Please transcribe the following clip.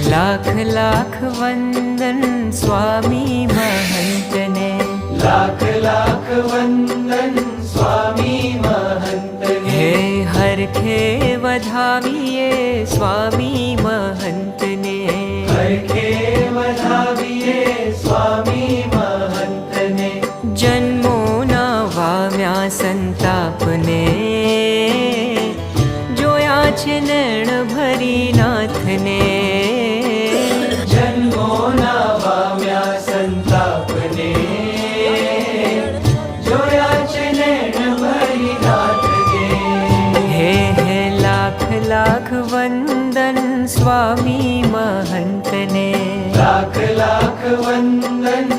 लाख लाख वंदन स्वामी महंत ने, लाख लाख वंदन स्वामी महंत ने। हे हरखे वधाविए स्वामी महंत ने, हरखे वधाविए स्वामी महंत ने। जन्मो ना वाम्या संताप ने, जोया छे नैण भरी नाथ ने। जन्मो ना वाम्या संताप ने, जोया छे नैण भरी नाथ ने। हे लाख लाख वंदन स्वामी महंत ने, लाख लाख वंदन